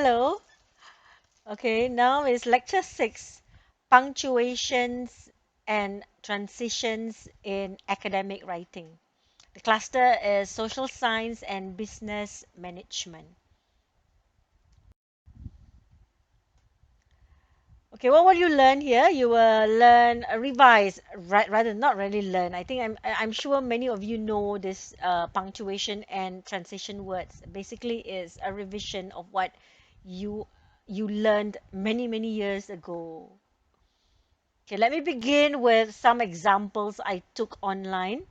Hello. Okay, now is lecture 6, punctuations and transitions in academic writing. The cluster is social science and business management. Okay, what will you learn here? You will learn, revise, rather not really learn. I think I'm sure many of you know this punctuation and transition words. Basically, is a revision of what you you learned many years ago. Okay, let me begin with some examples I took online.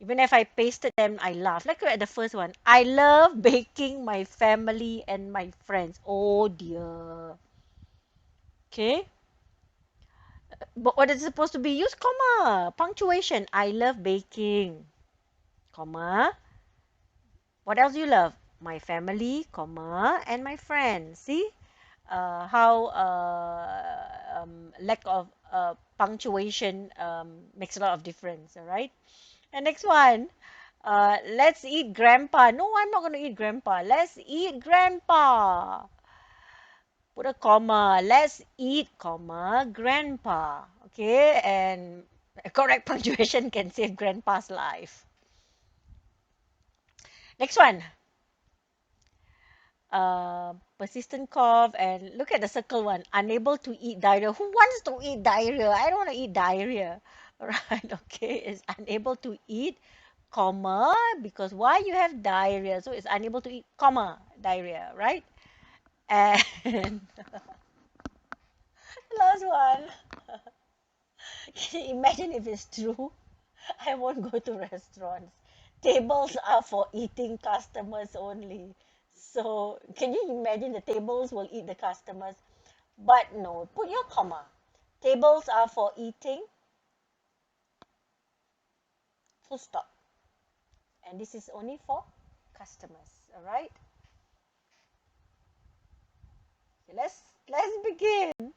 Even if I pasted them, I laugh. Like at the first one, I love baking my family and my friends. Oh dear. Okay. But what is supposed to be? Use comma. Punctuation. I love baking. Comma. What else you love? My family, comma, and my friends. See how lack of punctuation makes a lot of difference. All right. And next one. Let's eat grandpa. No, I'm not going to eat grandpa. Let's eat grandpa. Put a comma. Let's eat, comma, grandpa. Okay, and a correct punctuation can save grandpa's life. Next one. Persistent cough, and look at the circle one. Unable to eat diarrhea. Who wants to eat diarrhea? I don't want to eat diarrhea. Right, okay, is unable to eat, comma, because why you have diarrhea? So it's unable to eat, comma, diarrhea, right? And last one. Can you imagine if it's true? I won't go to restaurants. Tables are for eating customers only. So, can you imagine the tables will eat the customers? But no, put your comma. Tables are for eating, full stop. And this is only for customers, all right? Okay, let's begin.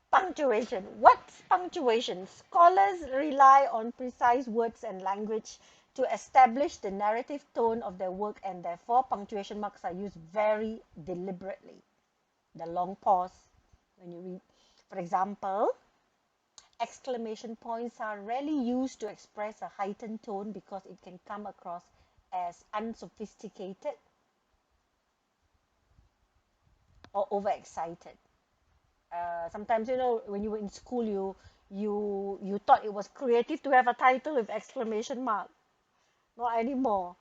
Punctuation. What's punctuation? Scholars rely on precise words and language to establish the narrative tone of their work, and therefore punctuation marks are used very deliberately. The long pause when you read. For example, exclamation points are rarely used to express a heightened tone because it can come across as unsophisticated or overexcited. Sometimes, when you were in school, you thought it was creative to have a title with exclamation mark. Not anymore.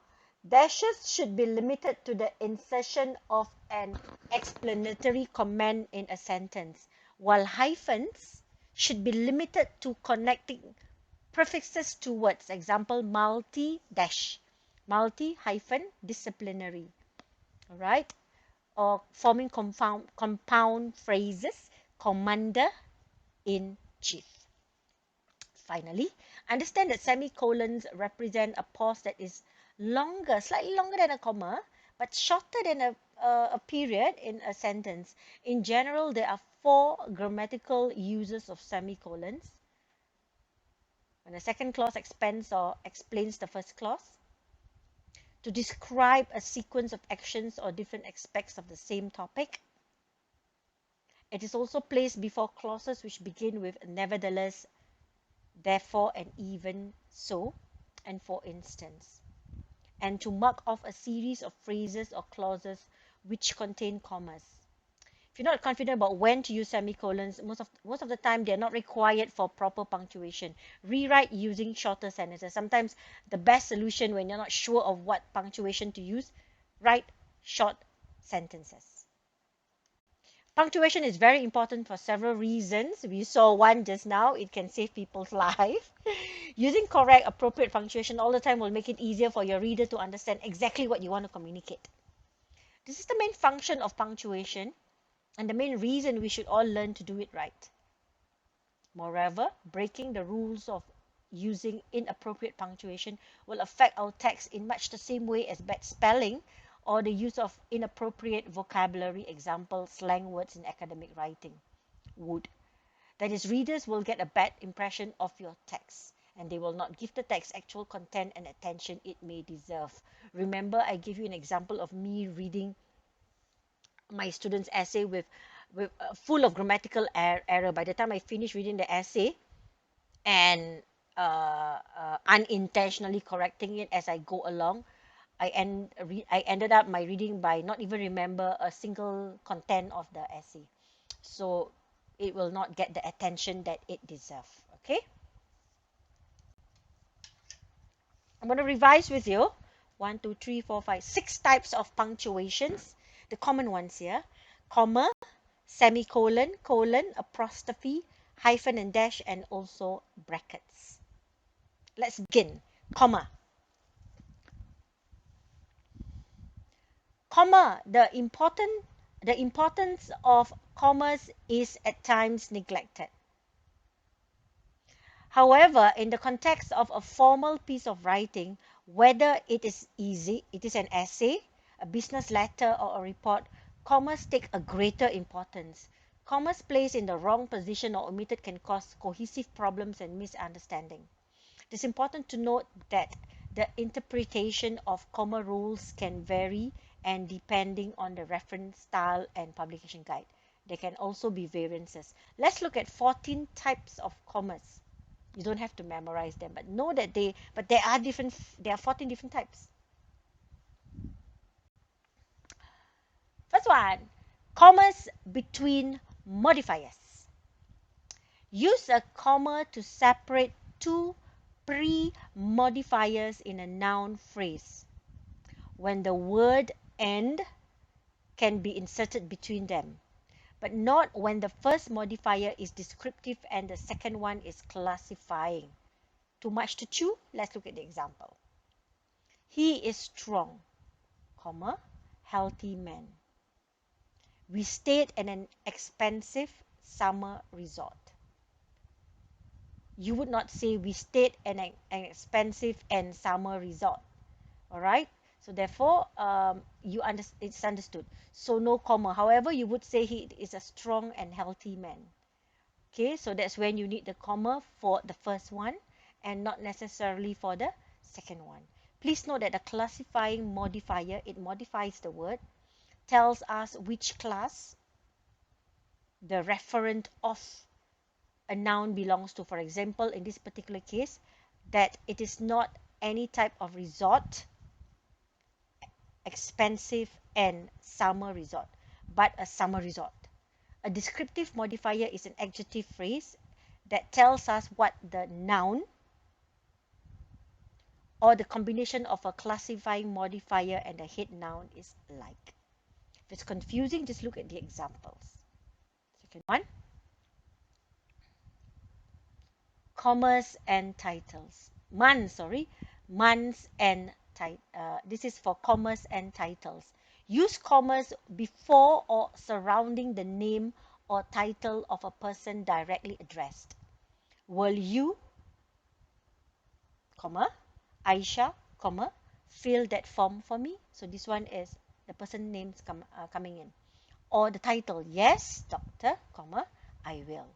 Dashes should be limited to the insertion of an explanatory comment in a sentence, while hyphens should be limited to connecting prefixes to words. Example, multi-dash, multi-hyphen disciplinary. All right? Or forming compound phrases, commander in chief. Finally, understand that semicolons represent a pause that is longer, slightly longer than a comma, but shorter than a period in a sentence. In general, there are 4 grammatical uses of semicolons. When a second clause expands or explains the first clause, to describe a sequence of actions or different aspects of the same topic. It is also placed before clauses which begin with nevertheless, therefore, and even so, and for instance, and to mark off a series of phrases or clauses which contain commas. If you're not confident about when to use semicolons, most of the time they're not required for proper punctuation. Rewrite using shorter sentences. Sometimes the best solution when you're not sure of what punctuation to use, write short sentences. Punctuation is very important for several reasons. We saw one just now. It can save people's life. Using correct, appropriate punctuation all the time will make it easier for your reader to understand exactly what you want to communicate. This is the main function of punctuation and the main reason we should all learn to do it right. Moreover, breaking the rules of using inappropriate punctuation will affect our text in much the same way as bad spelling or the use of inappropriate vocabulary, example, slang words in academic writing would. That is, readers will get a bad impression of your text and they will not give the text actual content and attention it may deserve. Remember, I gave you an example of me reading my students' essay with full of grammatical error. By the time I finished reading the essay and unintentionally correcting it as I go along, I ended up my reading by not even remember a single content of the essay. So it will not get the attention that it deserves. Okay, I'm going to revise with you. 1, 2, 3, 4, 5, 6 types of punctuations. The common ones here: comma, semicolon, colon, apostrophe, hyphen and dash, and also brackets. Let's begin. Comma. Comma, the importance of commas is at times neglected. However, in the context of a formal piece of writing, whether it is an essay, a business letter, or a report, commas take a greater importance. Commas placed in the wrong position or omitted can cause cohesive problems and misunderstanding. It is important to note that the interpretation of comma rules can vary, and depending on the reference style and publication guide. There can also be variances. Let's look at 14 types of commas. You don't have to memorize them, but know that there are 14 different types. First one, commas between modifiers. Use a comma to separate two pre-modifiers in a noun phrase when the word and can be inserted between them, but not when the first modifier is descriptive and the second one is classifying. Too much to chew? Let's look at the example. He is strong, comma, healthy man. We stayed at an expensive summer resort. You would not say we stayed at an expensive and summer resort. All right? So therefore, it's understood. So no comma. However, you would say he is a strong and healthy man. Okay, so that's when you need the comma for the first one and not necessarily for the second one. Please note that the classifying modifier, it modifies the word, tells us which class the referent of a noun belongs to. For example, in this particular case, that it is not any type of resort, expensive and summer resort, but a summer resort. A descriptive modifier is an adjective phrase that tells us what the noun or the combination of a classifying modifier and a head noun is like. If it's confusing, just look at the examples. Second one, commas and titles. Months and this is for commas and titles. Use commas before or surrounding the name or title of a person directly addressed. Will you, comma, Aisha, comma, fill that form for me? So this one is the person names coming in. Or the title, yes, doctor, comma, I will.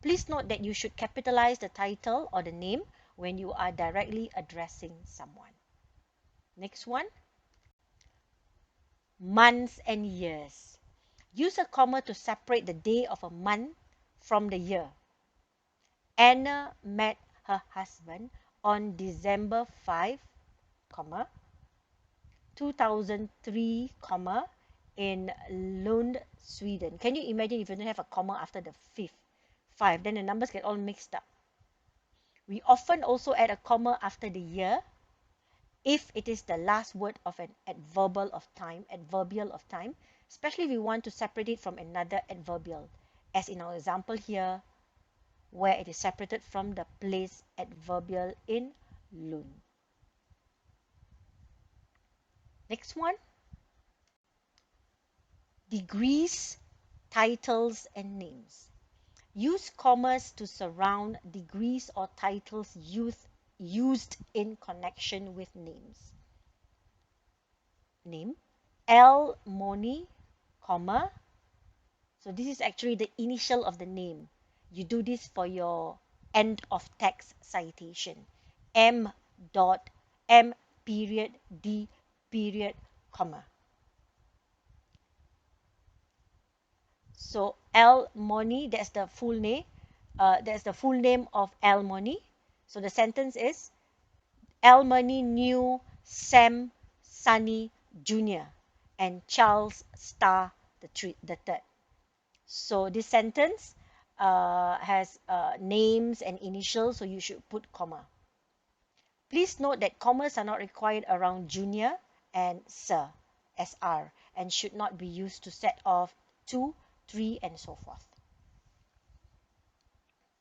Please note that you should capitalize the title or the name when you are directly addressing someone. Next one, months and years. Use a comma to separate the day of a month from the year. Anna met her husband on December 5, 2003, in Lund, Sweden. Can you imagine if you don't have a comma after the fifth? 5, then the numbers get all mixed up. We often also add a comma after the year if it is the last word of an adverbial of time, especially if we want to separate it from another adverbial, as in our example here, where it is separated from the place adverbial in Lund. Next one, degrees, titles, and names. Use commas to surround degrees or titles used in connection with names. Name, L. Moni, comma. So this is actually the initial of the name. You do this for your end of text citation. M. M. D. Comma. So Al Moni, that's the full name. That's the full name of Al Moni. So the sentence is Al Moni knew Sam Sunny Jr. and Charles Starr the third. So this sentence has names and initials, so you should put comma. Please note that commas are not required around junior and sir, SR, and should not be used to set off 2, 3, and so forth.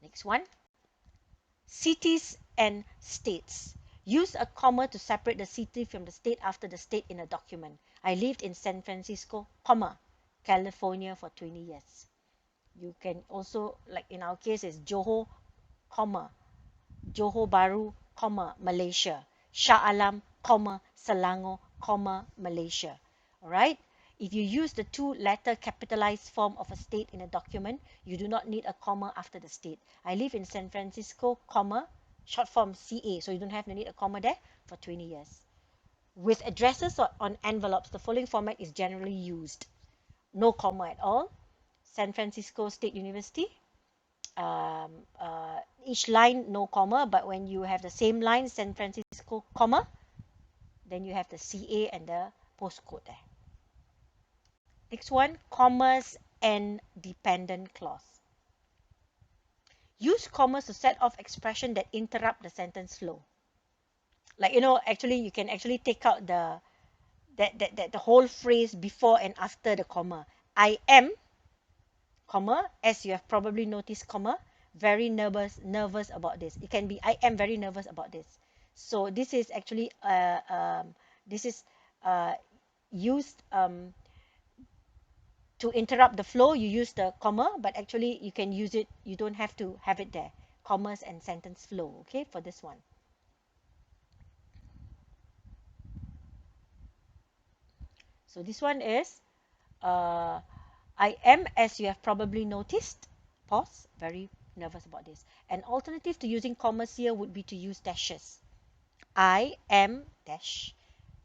Next one. Cities and states. Use a comma to separate the city from the state after the state in a document. I lived in San Francisco, comma, California for 20 years. You can also, like in our case, is Johor, comma, Johor Bahru, comma, Malaysia. Shah Alam, comma, Selangor, comma, Malaysia. Alright? If you use the two-letter capitalized form of a state in a document, you do not need a comma after the state. I live in San Francisco, comma, short form CA, so you don't have to need a comma there for 20 years. With addresses on envelopes, the following format is generally used. No comma at all. San Francisco State University. Each line no comma, but when you have the same line, San Francisco, comma, then you have the CA and the postcode there. Next one, commas and dependent clause. Use commas to set off expression that interrupt the sentence flow. Like, actually you can actually take out the whole phrase before and after the comma. I am, comma, as you have probably noticed, comma, very nervous about this. It can be I am very nervous about this. So this is actually used to interrupt the flow. You use the comma, but actually you can use it, you don't have to have it there. Commas and sentence flow, okay, for this one. So this one is I am, as you have probably noticed, pause, very nervous about this. An alternative to using commas here would be to use dashes. I am dash,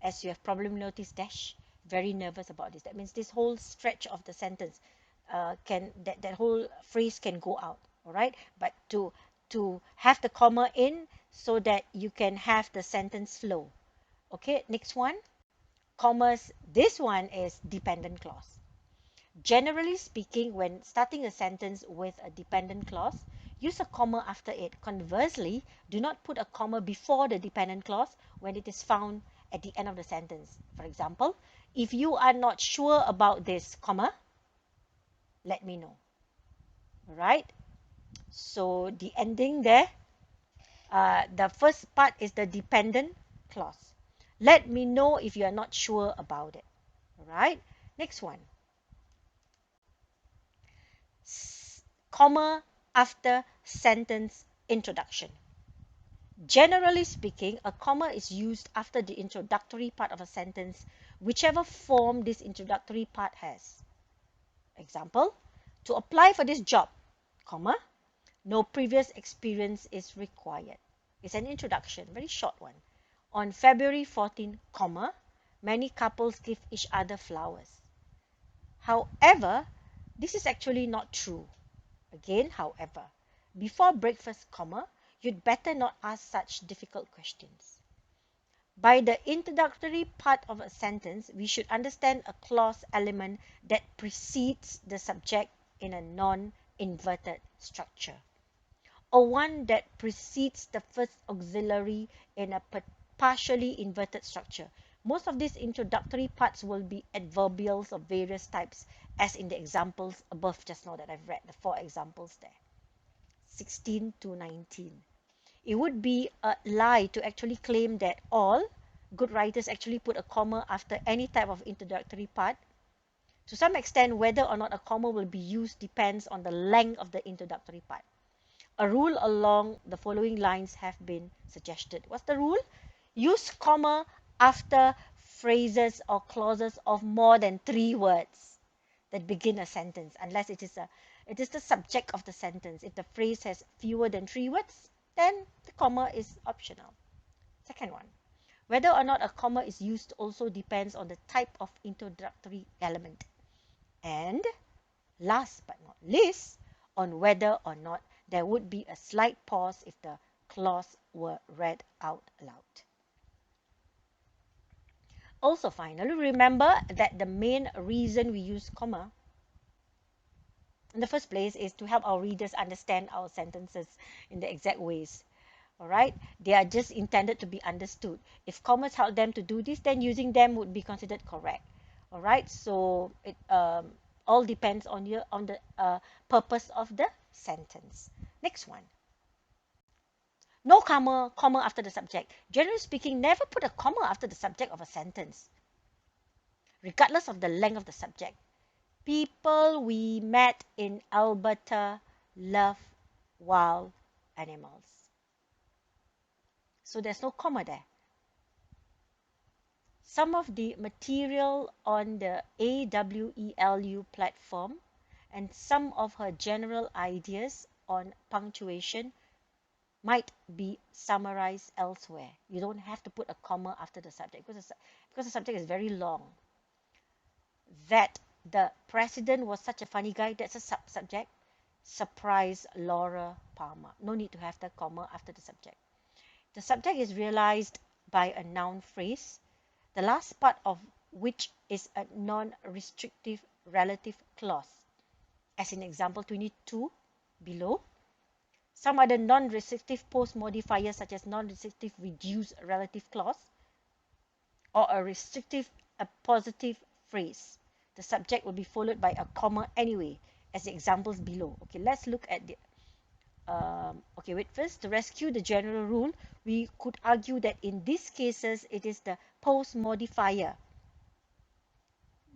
as you have probably noticed, dash, very nervous about this. That means this whole stretch of the sentence that whole phrase can go out, all right? But to have the comma in so that you can have the sentence flow. Okay, next one, commas. This one is dependent clause. Generally speaking, when starting a sentence with a dependent clause, use a comma after it. Conversely, do not put a comma before the dependent clause when it is found at the end of the sentence. For example, if you are not sure about this, comma, let me know. All right? So the ending there, the first part is the dependent clause. Let me know if you are not sure about it. All right? Next one. Comma after sentence introduction. Generally speaking, a comma is used after the introductory part of a sentence, whichever form this introductory part has. Example, to apply for this job, comma, no previous experience is required. It's an introduction, very short one. On February 14, comma, many couples give each other flowers. However, this is actually not true. Again, however, before breakfast, comma, you'd better not ask such difficult questions. By the introductory part of a sentence, we should understand a clause element that precedes the subject in a non-inverted structure, or one that precedes the first auxiliary in a partially inverted structure. Most of these introductory parts will be adverbials of various types, as in the examples above just now that I've read, the 4 examples there, 16 to 19. It would be a lie to actually claim that all good writers actually put a comma after any type of introductory part. To some extent, whether or not a comma will be used depends on the length of the introductory part. A rule along the following lines have been suggested. What's the rule? Use comma after phrases or clauses of more than 3 words that begin a sentence, unless it is the subject of the sentence. If the phrase has fewer than 3 words, then the comma is optional. Second one, whether or not a comma is used also depends on the type of introductory element. And Last but not least, on whether or not there would be a slight pause if the clause were read out loud. Also, finally, remember that the main reason we use comma in the first place is to help our readers understand our sentences in the exact ways. All right, they are just intended to be understood. If commas help them to do this, then using them would be considered correct. All right, so it all depends on the purpose of the sentence. Next one. No comma after the subject. Generally speaking, never put a comma after the subject of a sentence, regardless of the length of the subject. People we met in Alberta love wild animals. So there's no comma there. Some of the material on the AWELU platform and some of her general ideas on punctuation might be summarized elsewhere. You don't have to put a comma after the subject because the subject is very long. That the president was such a funny guy, that's a subject. Surprise Laura Palmer. No need to have the comma after the subject. The subject is realized by a noun phrase, the last part of which is a non-restrictive relative clause, as in example 22 below. Some other non-restrictive post modifiers such as non-restrictive reduced relative clause or a restrictive appositive phrase. The subject will be followed by a comma anyway, as the examples below. Okay, let's look at the okay, wait, first, to rescue the general rule, we could argue that in these cases, it is the post modifier,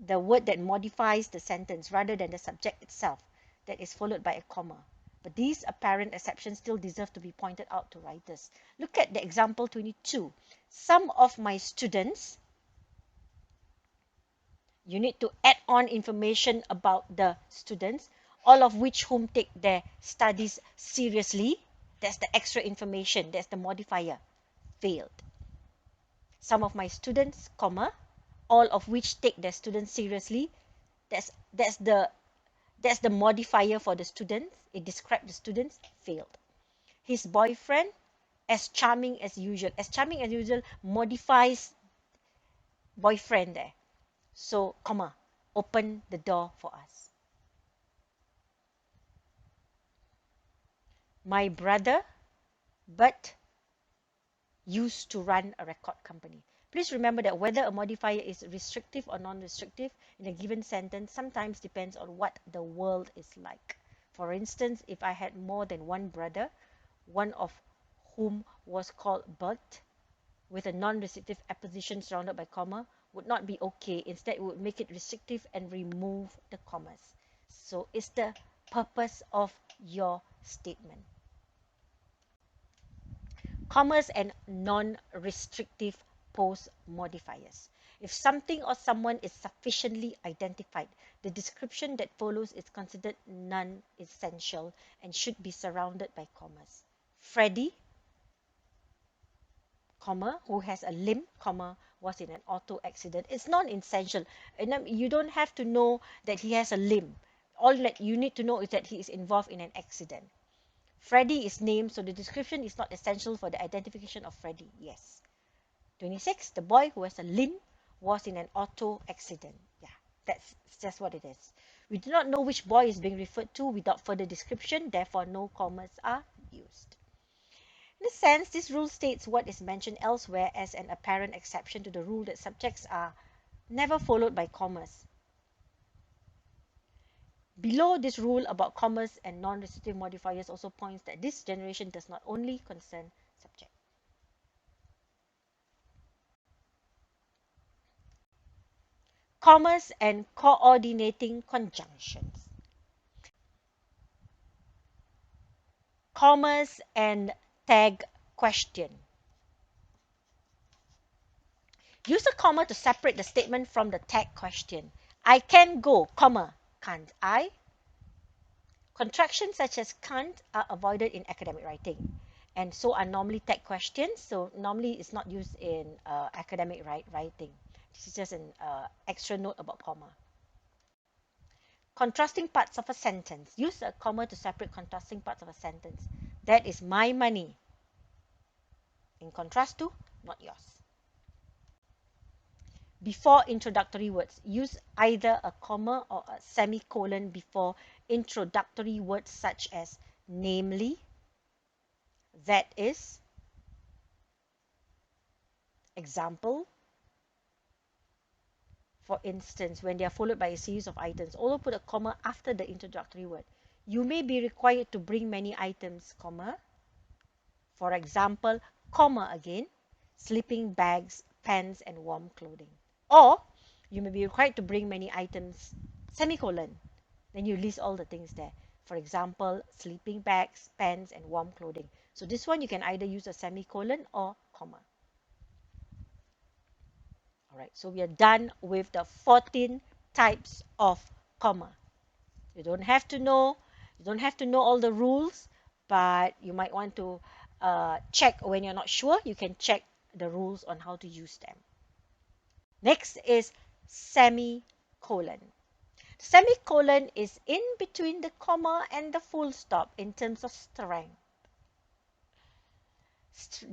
the word that modifies the sentence rather than the subject itself, that is followed by a comma. But these apparent exceptions still deserve to be pointed out to writers. Look at the example 22. Some of my students, you need to add on information about the students, all of which whom take their studies seriously. That's the extra information. That's the modifier. Failed. Some of my students, comma, all of which take their students seriously. That's the modifier for the students. It describes the students. Failed. His boyfriend, as charming as usual. As charming as usual modifies boyfriend there. So, comma, open the door for us. My brother, but used to run a record company. Please remember that whether a modifier is restrictive or non-restrictive in a given sentence sometimes depends on what the world is like. For instance, if I had more than one brother, one of whom was called Bert, with a non-restrictive apposition surrounded by comma, would not be okay. Instead, it would make it restrictive and remove the commas. So it's the purpose of your statement. Commas and non-restrictive post modifiers. If something or someone is sufficiently identified, the description that follows is considered non-essential and should be surrounded by commas. Freddie, comma, who has a limb, comma, was in an auto accident. It's non-essential. You don't have to know that he has a limb. All that you need to know is that he is involved in an accident. Freddie is named, so the description is not essential for the identification of Freddie. Yes. 26. The boy who has a limb was in an auto accident. Yeah, that's just what it is. We do not know which boy is being referred to without further description, therefore no commas are used. In a sense, this rule states what is mentioned elsewhere as an apparent exception to the rule that subjects are never followed by commas. Below, this rule about commas and non-restrictive modifiers also points that this generation does not only concern subject. Commas and coordinating conjunctions. Commas and tag question. Use a comma to separate the statement from the tag question. I can go, comma, can't I? Contractions such as can't are avoided in academic writing, and so are normally tag questions. So normally it's not used in academic writing. This is just an extra note about comma. Contrasting parts of a sentence. Use a comma to separate contrasting parts of a sentence. That is my money. In contrast to, not yours. Before introductory words, use either a comma or a semicolon before introductory words such as namely, that is, example. For instance, when they are followed by a series of items, although put a comma after the introductory word. You may be required to bring many items, comma. For example, comma again, sleeping bags, pants, and warm clothing. Or you may be required to bring many items, semicolon. Then you list all the things there. For example, sleeping bags, pants, and warm clothing. So this one you can either use a semicolon or comma. Alright, so we are done with the 14 types of comma. You don't have to know all the rules, but you might want to check when you're not sure. You can check the rules on how to use them. Next is semicolon. Semicolon is in between the comma and the full stop in terms of strength.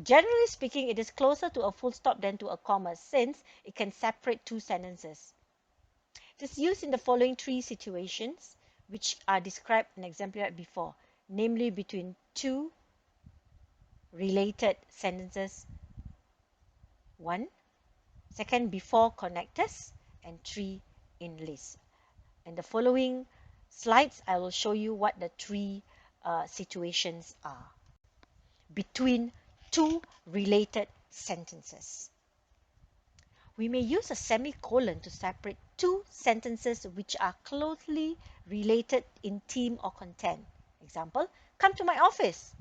Generally speaking, it is closer to a full stop than to a comma since it can separate two sentences. It is used in the following three situations, which are described and exemplified before, namely between two related sentences, 1, second before connectors, and 3 in list. In the following slides, I will show you what the three situations are between two related sentences. We may use a semicolon to separate two sentences which are closely related in theme or content. Example, come to my office,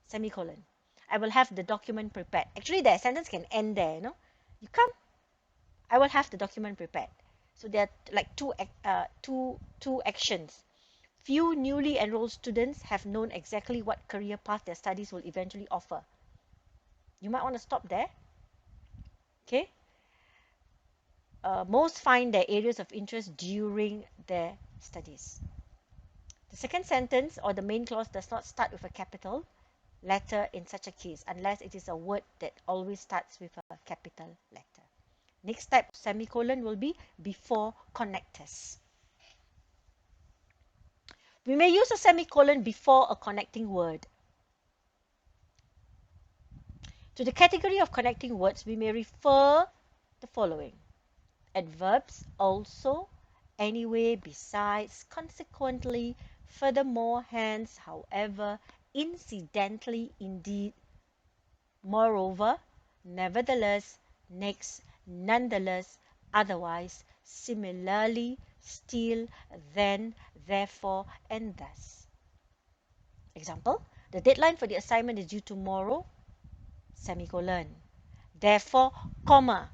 semicolon. I will have the document prepared. Actually, the sentence can end there, you know. You come, I will have the document prepared. So there are like two actions. Few newly enrolled students have known exactly what career path their studies will eventually offer. You might want to stop there. Okay. Most find their areas of interest during their studies. The second sentence or the main clause does not start with a capital letter in such a case, unless it is a word that always starts with a capital letter. Next type of semicolon will be before connectors. We may use a semicolon before a connecting word. To the category of connecting words, we may refer the following: adverbs, also, anyway, besides, consequently, furthermore, hence, however, incidentally, indeed, moreover, nevertheless, next, nonetheless, otherwise, similarly, still, then, therefore, and thus. Example, the deadline for the assignment is due tomorrow, semicolon. Therefore, comma,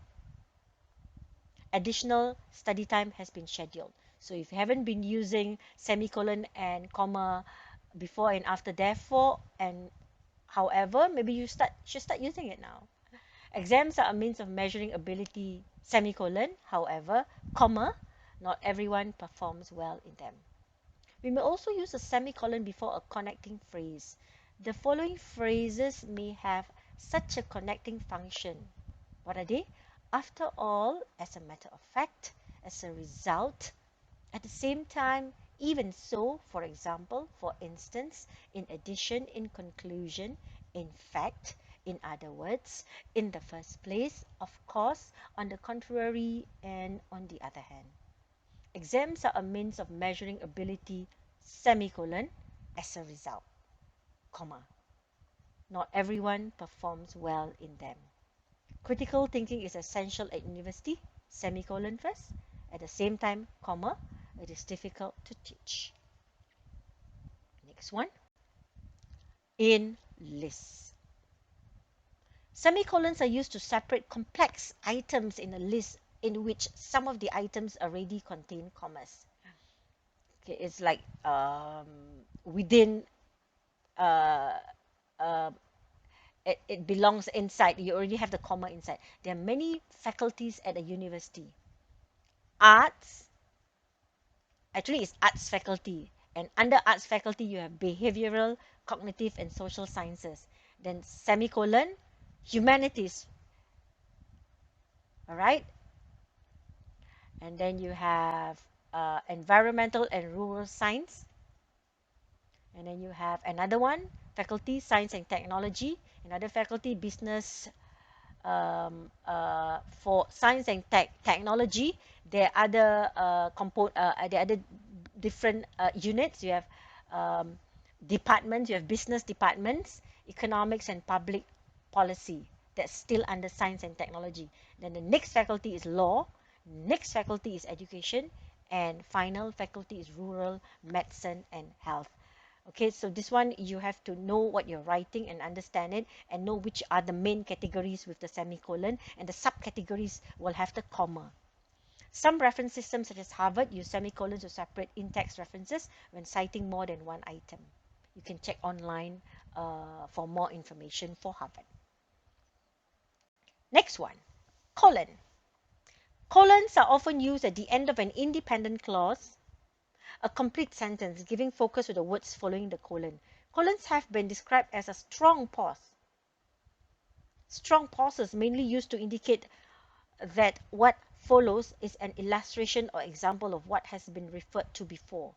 additional study time has been scheduled. So if you haven't been using semicolon and comma before and after therefore and however, maybe you should start using it now. Exams are a means of measuring ability, semicolon, however, comma, not everyone performs well in them. We may also use a semicolon before a connecting phrase. The following phrases may have such a connecting function. What are they? After all, as a matter of fact, as a result, at the same time, even so, for example, for instance, in addition, in conclusion, in fact, in other words, in the first place, of course, on the contrary, and on the other hand. Exams are a means of measuring ability, semicolon, as a result, comma. Not everyone performs well in them. Critical thinking is essential at university, semicolon first. At the same time, comma, it is difficult to teach. Next one. In lists. Semicolons are used to separate complex items in a list in which some of the items already contain commas. Okay, it's like within it belongs inside. You already have the comma inside. There are many faculties at a university. Arts Actually, it's arts faculty. And under arts faculty, you have behavioral, cognitive, and social sciences. Then semicolon, humanities. All right. And then you have environmental and rural science. And then you have another one, faculty, science and technology. Another faculty, business. For science and technology, there are other there are other different units. You have departments. You have business departments, economics and public policy. That's still under science and technology. Then the next faculty is law. Next faculty is education, and final faculty is rural, medicine, and health. Okay, so this one you have to know what you're writing and understand it, and know which are the main categories with the semicolon, and the subcategories will have the comma. Some reference systems such as Harvard use semicolons to separate in-text references when citing more than one item. You can check online for more information for Harvard. Next one, colon. Colons are often used at the end of an independent clause, a complete sentence, giving focus to the words following the colon. Colons have been described as a strong pause. Strong pauses mainly used to indicate that what follows is an illustration or example of what has been referred to before.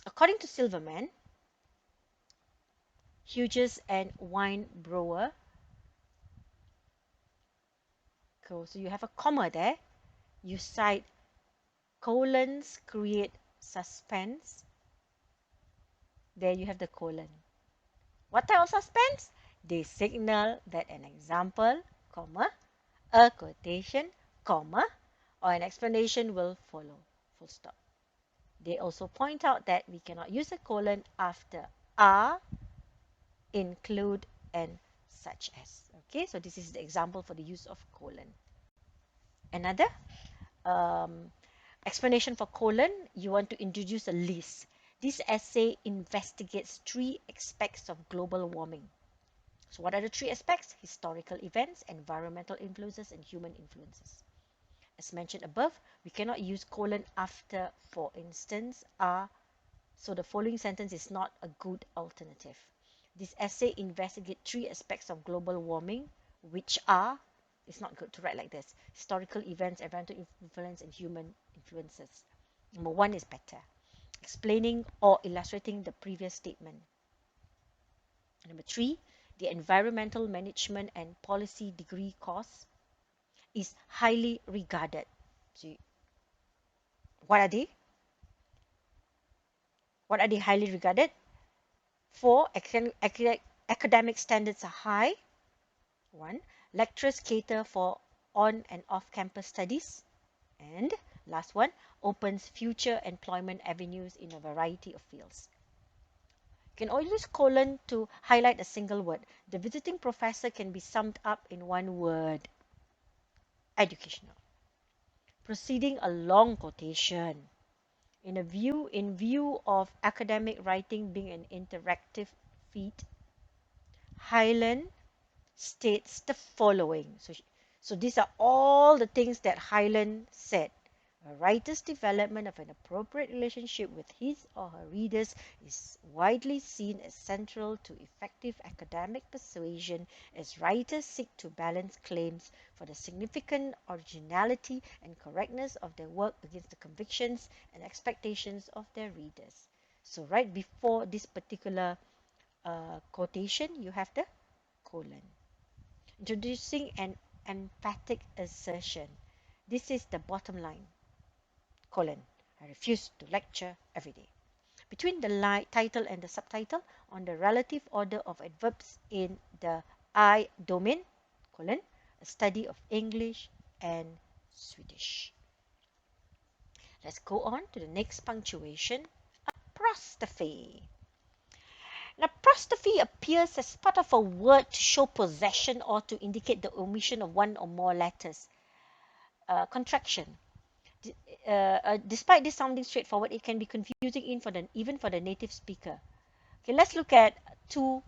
According to Silverman, Hughes and Weinbrower, so you have a comma there. You cite colons create suspense. There you have the colon. What type of suspense? They signal that an example, comma, a quotation, comma, or an explanation will follow, full stop. They also point out that we cannot use a colon after are, include, and such as. Okay, so this is the example for the use of colon. Another explanation for colon, you want to introduce a list. This essay investigates 3 aspects of global warming. So what are the 3 aspects? Historical events, environmental influences, and human influences. As mentioned above, we cannot use colon after, for instance, are, so the following sentence is not a good alternative. This essay investigates 3 aspects of global warming, which are, it's not good to write like this, historical events, environmental influence, and human influences. Number 1 is better, explaining or illustrating the previous statement. Number 3, the environmental management and policy degree course is highly regarded. So, what are they? What are they highly regarded? 4, academic standards are high. 1, lecturers cater for on and off-campus studies. And last one, opens future employment avenues in a variety of fields. You can always use colon to highlight a single word. The visiting professor can be summed up in one word: educational. Proceeding a long quotation. In view of academic writing being an interactive feat, Hyland states the following. So these are all the things that Hyland said. A writer's development of an appropriate relationship with his or her readers is widely seen as central to effective academic persuasion, as writers seek to balance claims for the significant originality and correctness of their work against the convictions and expectations of their readers. So right before this particular quotation, you have the colon. Introducing an emphatic assertion. This is the bottom line. Colon. I refuse to lecture every day. Between the title and the subtitle, on the relative order of adverbs in the I domain, colon, a study of English and Swedish. Let's go on to the next punctuation, apostrophe. An apostrophe appears as part of a word to show possession or to indicate the omission of one or more letters. Contraction. Despite this sounding straightforward, it can be confusing even for the native speaker. Okay, let's look at 2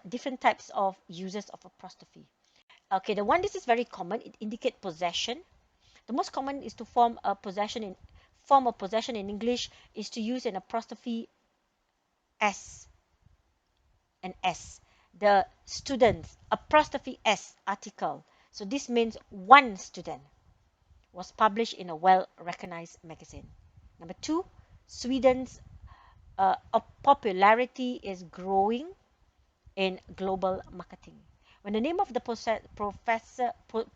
different types of uses of apostrophe. Okay, this is very common. It indicates possession. The most common is to form a possession in form of possession in English is to use an apostrophe S and S. The students, apostrophe S article. So this means one student was published in a well-recognized magazine. Number two, Sweden's popularity is growing in global marketing. When the name of the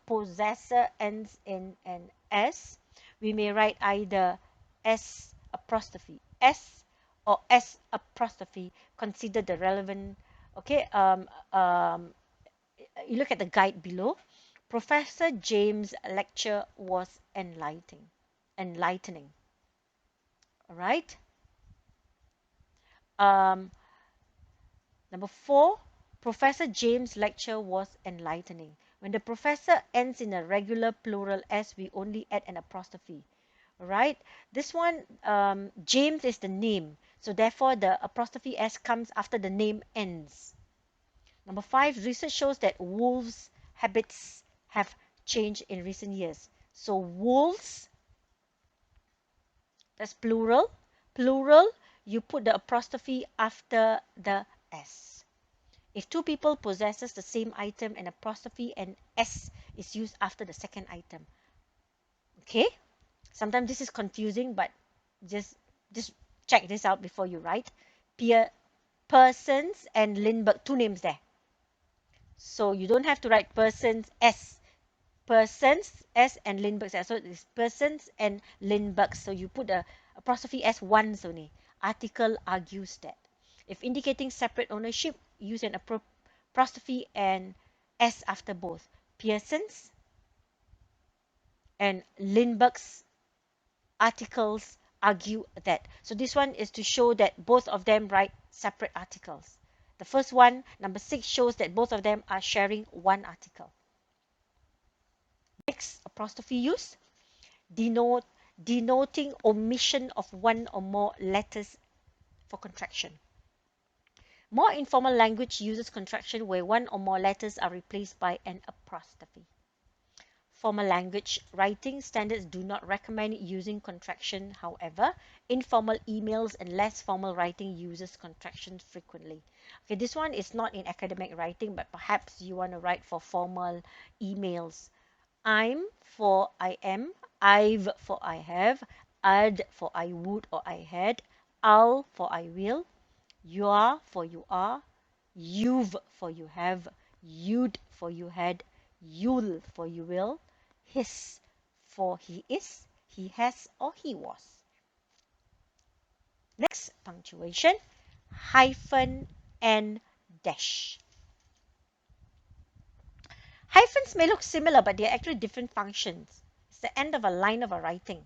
possessor ends in an S, we may write either S apostrophe S or S apostrophe. Consider the relevant. Okay, you look at the guide below. Professor James' lecture was enlightening. All right. Number four, Professor James' lecture was enlightening. When the professor ends in a regular plural S, we only add an apostrophe. All right. This one, James is the name. So therefore, the apostrophe S comes after the name ends. Number five, research shows that wolves' habits have changed in recent years. So wolves, that's plural. Plural, you put the apostrophe after the S. If two people possesses the same item, an apostrophe and S is used after the second item. Okay? Sometimes this is confusing, but just check this out before you write. Persons and Lindbergh, two names there. So you don't have to write persons S. Persons S and Lindbergh. So it's persons and Lindbergh. So you put the apostrophe S once only. Article argues that. If indicating separate ownership, use an apostrophe and S after both. Pearson's and Lindbergh's articles argue that. So this one is to show that both of them write separate articles. The first one, number 6, shows that both of them are sharing one article. Next, apostrophe use. Denoting omission of one or more letters for contraction. More informal language uses contraction where one or more letters are replaced by an apostrophe. Formal language writing standards do not recommend using contraction. However, informal emails and less formal writing uses contractions frequently. Okay, this one is not in academic writing, but perhaps you want to write for formal emails. I'm for I am, I've for I have, I'd for I would or I had, I'll for I will, you are for you are, you've for you have, you'd for you had, you'll for you will, his for he is, he has or he was. Next, punctuation, hyphen and dash. Hyphens may look similar, but they are actually different functions. It's the end of a line of a writing.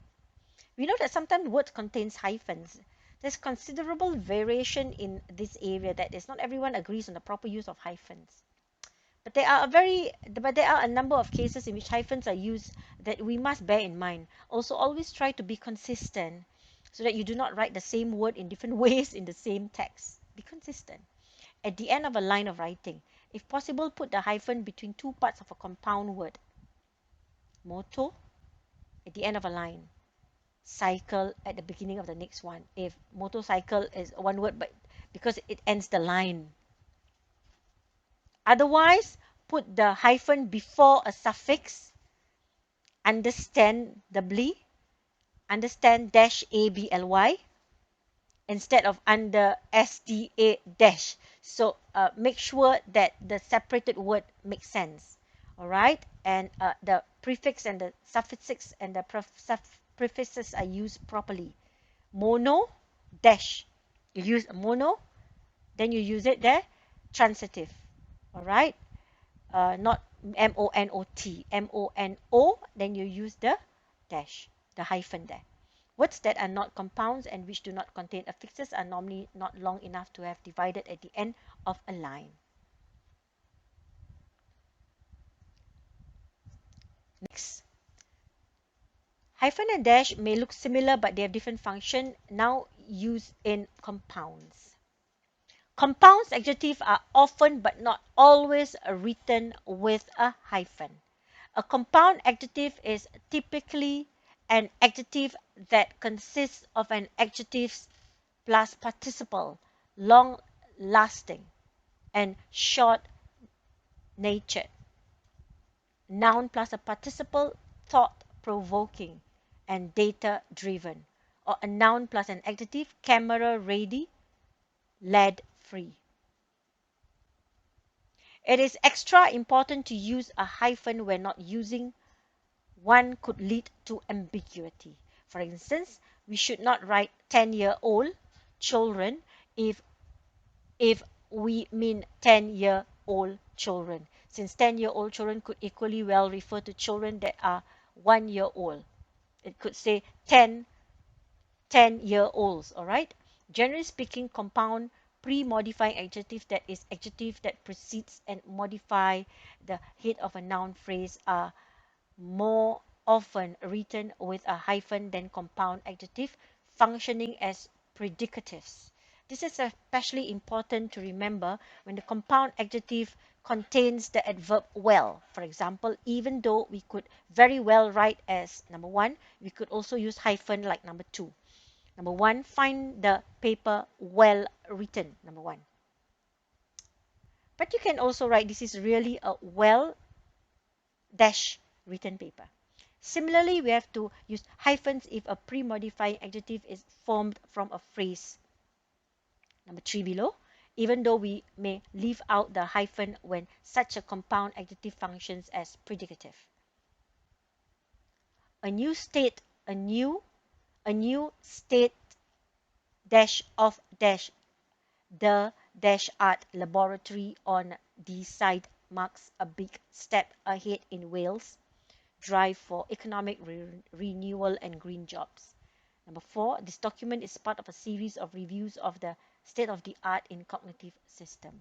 We know that sometimes words contains hyphens. There's considerable variation in this area, that is, not everyone agrees on the proper use of hyphens. But there are a number of cases in which hyphens are used that we must bear in mind. Also, always try to be consistent so that you do not write the same word in different ways in the same text. Be consistent. At the end of a line of writing, if possible, put the hyphen between two parts of a compound word. Motor at the end of a line. Cycle at the beginning of the next one. If motorcycle is one word, but because it ends the line. Otherwise, put the hyphen before a suffix. Understandably. Understand dash ably instead of under sda dash. So make sure that the separated word makes sense. All right, and the prefix and the suffixes and the prefixes are used properly. Mono dash. You use mono, then you use it there. Transitive. All right, not M-O-N-O-T. M-O-N-O, then you use the dash, the hyphen there. Words that are not compounds and which do not contain affixes are normally not long enough to have divided at the end of a line. Next. Hyphen and dash may look similar, but they have different function, now used in compounds. Compounds adjectives are often but not always written with a hyphen. A compound adjective is typically an adjective that consists of an adjective plus participle, long lasting and short natured. Noun plus a participle, thought provoking and data driven. Or a noun plus an adjective, camera ready, lead free. It is extra important to use a hyphen when not using one could lead to ambiguity. For instance, we should not write 10-year-old children if we mean 10-year-old children, since 10-year-old children could equally well refer to children that are 1 year old. It could say 10-year-olds, all right? Generally speaking, compound pre-modifying adjective, that is adjective that precedes and modify the head of a noun phrase, are more often written with a hyphen than compound adjective functioning as predicatives. This is especially important to remember when the compound adjective contains the adverb well. For example, even though we could very well write as number 1, we could also use hyphen like number 2. Number 1, find the paper well written, number 1. But you can also write this is really a well dash written paper. Similarly, we have to use hyphens if a pre-modifying adjective is formed from a phrase. Number 3 below, even though we may leave out the hyphen when such a compound adjective functions as predicative. A new state dash of dash the dash art laboratory on the side marks a big step ahead in Wales' drive for economic renewal and green jobs. Number 4, this document is part of a series of reviews of the state of the art in cognitive system.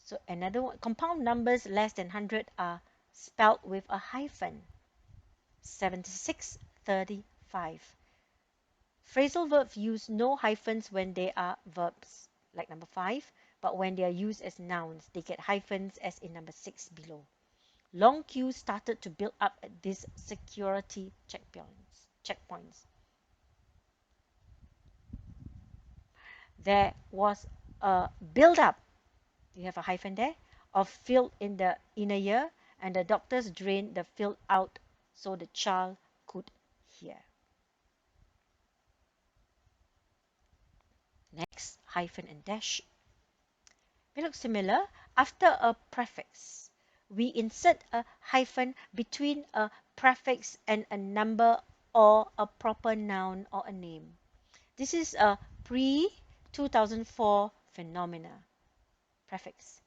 So another one, compound numbers less than 100 are spelled with a hyphen. 76, 35. Phrasal verbs use no hyphens when they are verbs, like number 5, but when they are used as nouns, they get hyphens as in number 6 below. Long queues started to build up at these security checkpoints. There was a build-up, you have a hyphen there, of fluid in the inner ear, and the doctors drained the fluid out so the child could hear. Next, hyphen and dash. They look similar. After a prefix, we insert a hyphen between a prefix and a number or a proper noun or a name. This is a pre-2004 phenomena. Prefix.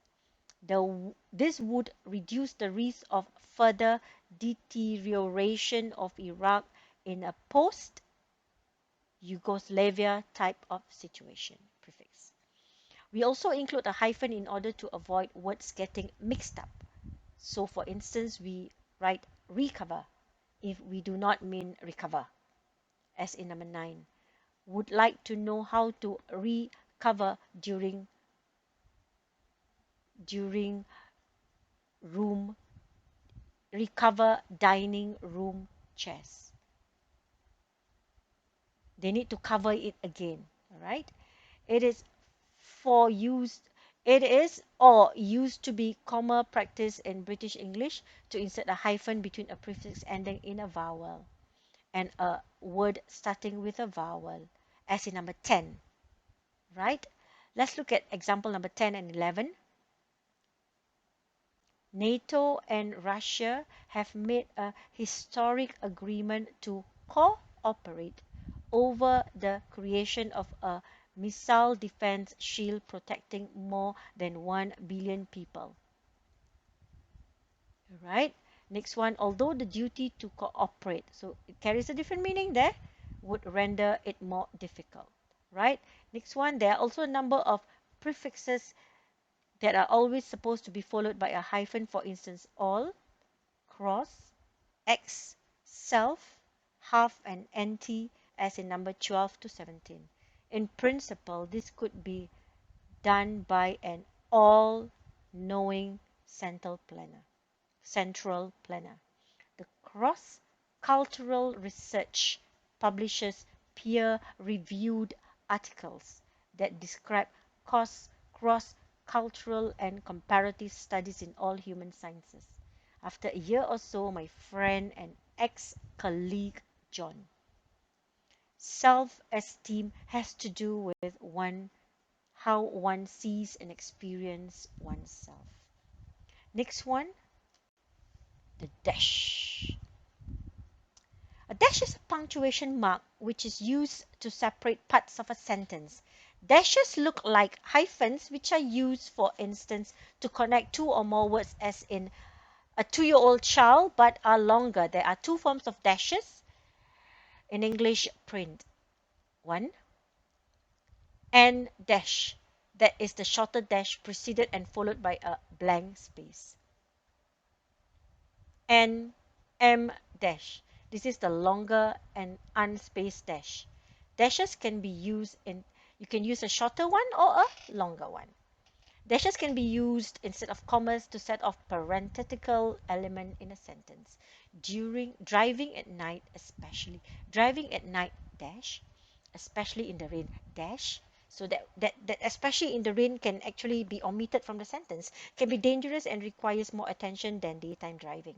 This would reduce the risk of further deterioration of Iraq in a post-Yugoslavia type of situation. Prefix. We also include a hyphen in order to avoid words getting mixed up. So for instance, we write recover if we do not mean recover, as in number 9. Would like to know how to recover during dining room chairs. They need to cover it again, all right? It is or used to be common practice in British English to insert a hyphen between a prefix ending in a vowel and a word starting with a vowel, as in number 10, right? Let's look at example number 10 and 11. NATO and Russia have made a historic agreement to cooperate over the creation of a missile defense shield protecting more than 1 billion people. Right? Next one, although the duty to cooperate, so it carries a different meaning there, would render it more difficult. Right? Next one, there are also a number of prefixes that are always supposed to be followed by a hyphen. For instance, all, cross, x, self, half, and anti, as in number 12 to 17. In principle, this could be done by an all-knowing central planner. The cross Cultural research publishes peer-reviewed articles that describe cross-cultural and comparative studies in all human sciences. After a year or so, my friend and ex-colleague John. Self-esteem has to do with how one sees and experiences oneself. Next one, the dash. A dash is a punctuation mark which is used to separate parts of a sentence. Dashes look like hyphens, which are used, for instance, to connect two or more words, as in a 2-year-old child, but are longer. There are two forms of dashes in English print. One, and dash. That is the shorter dash preceded and followed by a blank space. And M dash. This is the longer and unspaced dash. Dashes can be used you can use a shorter one or a longer one. Dashes can be used instead of commas to set off parenthetical element in a sentence. Driving at night, dash, especially in the rain, dash. So that especially in the rain can actually be omitted from the sentence, can be dangerous and requires more attention than daytime driving.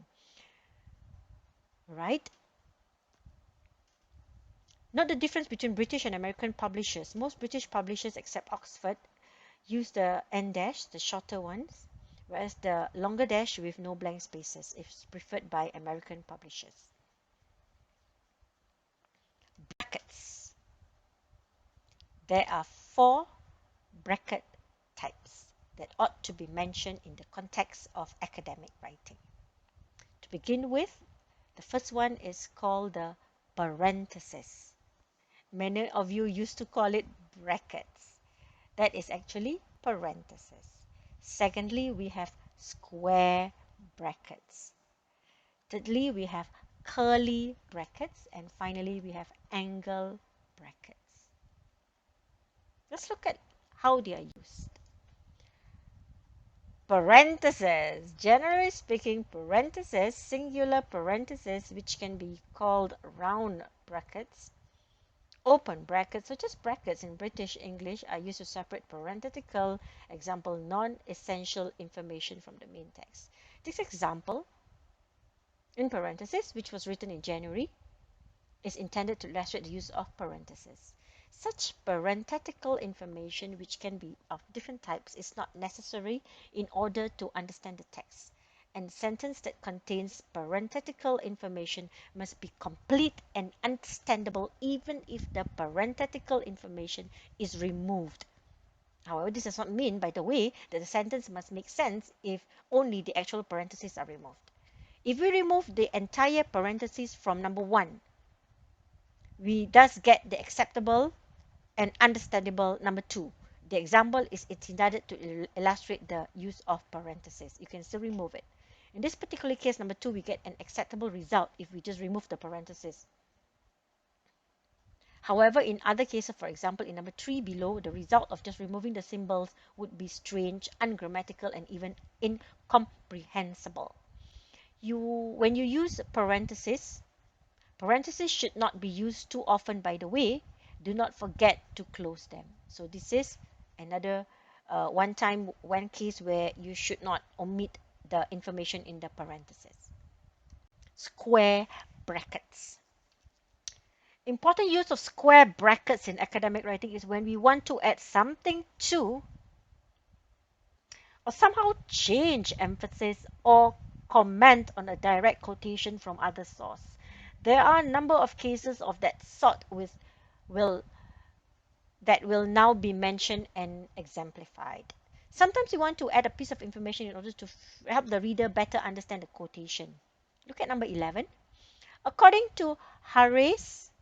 Right? Note the difference between British and American publishers. Most British publishers, except Oxford, use the N dash, the shorter ones, whereas the longer dash with no blank spaces is preferred by American publishers. Brackets. There are 4 bracket types that ought to be mentioned in the context of academic writing. To begin with, the first one is called the parenthesis. Many of you used to call it brackets. That is actually parenthesis. Secondly, we have square brackets. Thirdly, we have curly brackets. And finally, we have angle brackets. Let's look at how they are used. Parentheses. Generally speaking, parentheses, singular parentheses, which can be called round brackets, open brackets, so just brackets in British English, are used to separate parenthetical, example, non-essential information from the main text. This example, in parentheses, which was written in January, is intended to illustrate the use of parentheses. Such parenthetical information, which can be of different types, is not necessary in order to understand the text. And sentence that contains parenthetical information must be complete and understandable even if the parenthetical information is removed. However, this does not mean, by the way, that the sentence must make sense if only the actual parentheses are removed. If we remove the entire parentheses from number 1, we thus get the acceptable and understandable number 2. The example is intended to illustrate the use of parentheses. You can still remove it. In this particular case, number 2, we get an acceptable result if we just remove the parentheses. However, in other cases, for example, in number 3 below, the result of just removing the symbols would be strange, ungrammatical, and even incomprehensible. When you use parentheses should not be used too often, by the way. Do not forget to close them. So this is another one case where you should not omit the information in the parentheses. Square brackets. Important use of square brackets in academic writing is when we want to add something to or somehow change emphasis or comment on a direct quotation from other source. There are a number of cases of that sort that will now be mentioned and exemplified. Sometimes you want to add a piece of information in order to help the reader better understand the quotation. Look at number 11. According to Harris,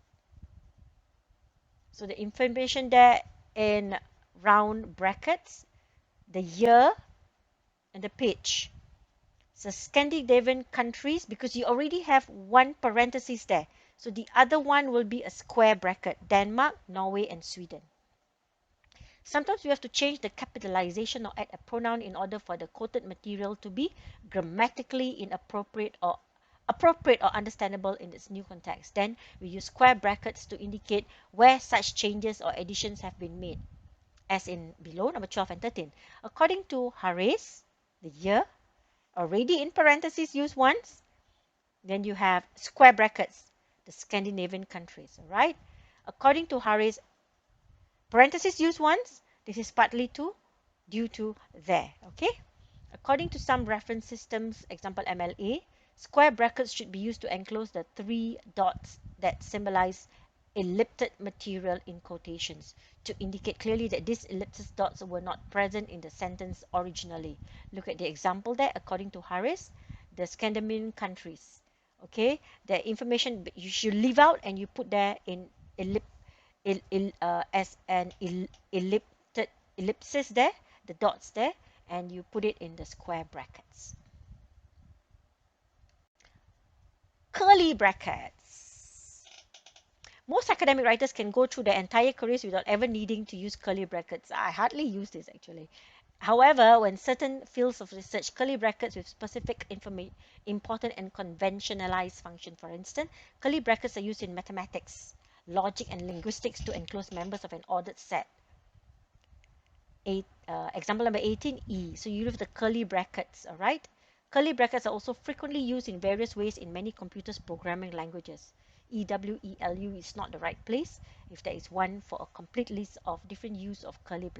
so the information there in round brackets, the year and the page. So Scandinavian countries, because you already have one parenthesis there. So the other one will be a square bracket. Denmark, Norway, and Sweden. Sometimes we have to change the capitalization or add a pronoun in order for the quoted material to be grammatically inappropriate or appropriate or understandable in its new context. Then we use square brackets to indicate where such changes or additions have been made, as in below number 12 and 13. According to Harris, the year, already in parentheses used once. Then you have square brackets, the Scandinavian countries, all right? According to Harris, parentheses used once. This is partly due to there, okay? According to some reference systems, example MLA, square brackets should be used to enclose the 3 dots that symbolize ellipted material in quotations to indicate clearly that these ellipsis dots were not present in the sentence originally. Look at the example there. According to Harris, the Scandinavian countries, okay, the information you should leave out and you put there in as an ellipsis there, the dots there, and you put it in the square brackets. Curly brackets. Most academic writers can go through their entire careers without ever needing to use curly brackets. I hardly use this actually. However, when certain fields of research, curly brackets with specific important and conventionalized function, for instance, curly brackets are used in mathematics, logic, and linguistics to enclose members of an ordered set. Example number 18, so you use the curly brackets, all right? Curly brackets are also frequently used in various ways in many computers programming languages. EWELU is not the right place if there is one for a complete list of different use of curly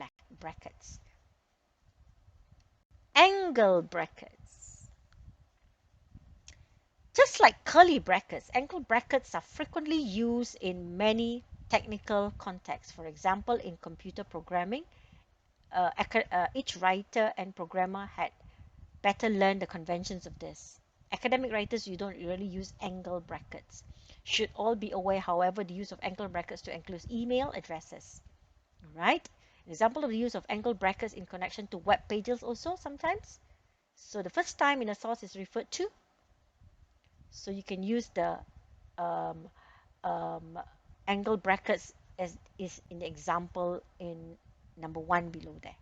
brackets. Angle brackets. Just like curly brackets, angle brackets are frequently used in many technical contexts. For example, in computer programming, each writer and programmer had better learn the conventions of this. Academic writers, you don't really use angle brackets. Should all be aware, however, the use of angle brackets to enclose email addresses. All right? An example of the use of angle brackets in connection to web pages also sometimes. So the first time in a source is referred to. So you can use the angle brackets as is in the example in number 1 below there.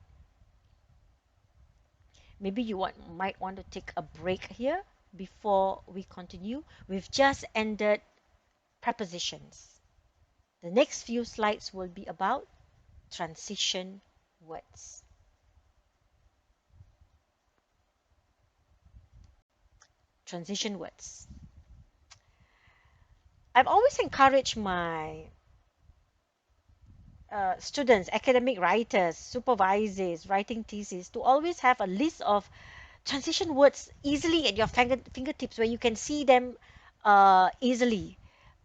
Maybe you might want to take a break here before we continue. We've just ended prepositions. The next few slides will be about transition words. Transition words. I've always encouraged my students, academic writers, supervisors, writing thesis to always have a list of transition words easily at your fingertips where you can see them easily.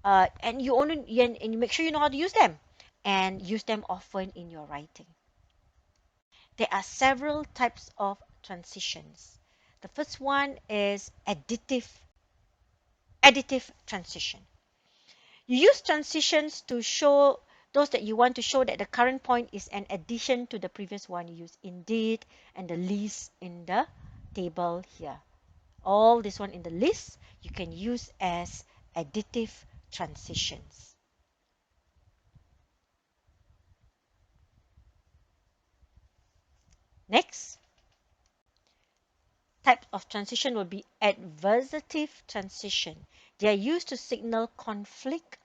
And you make sure you know how to use them and use them often in your writing. There are several types of transitions. The first one is additive transition. You use transitions to show those that you want to show that the current point is an addition to the previous one. You use indeed and the least in the table here. All this one in the list you can use as additive transitions. Next type of transition will be adversative transition. They are used to signal conflict,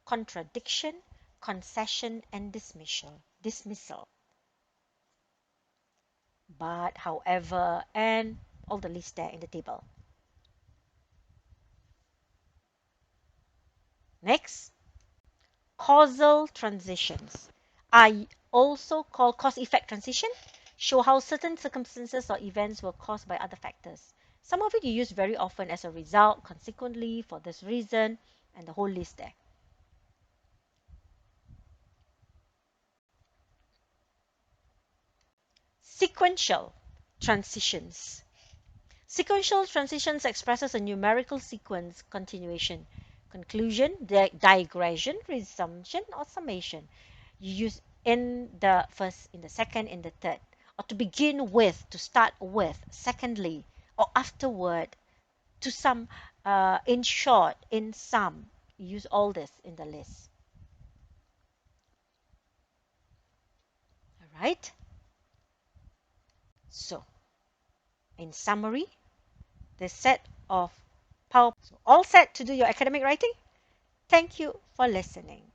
contradiction, concession, and dismissal. But, however, and all the list there in the table. Next, causal transitions are also called cause-effect transition. Show how certain circumstances or events were caused by other factors. Some of it you use very often as a result, consequently, for this reason, and the whole list there. Sequential transitions. Sequential transitions expresses a numerical sequence continuation, conclusion, digression, resumption, or summation. You use in the first, in the second, in the third, or to begin with, to start with, secondly, or afterward, to some, in short, in sum. You use all this in the list. All right? So, in summary, the set of So all set to do your academic writing? Thank you for listening.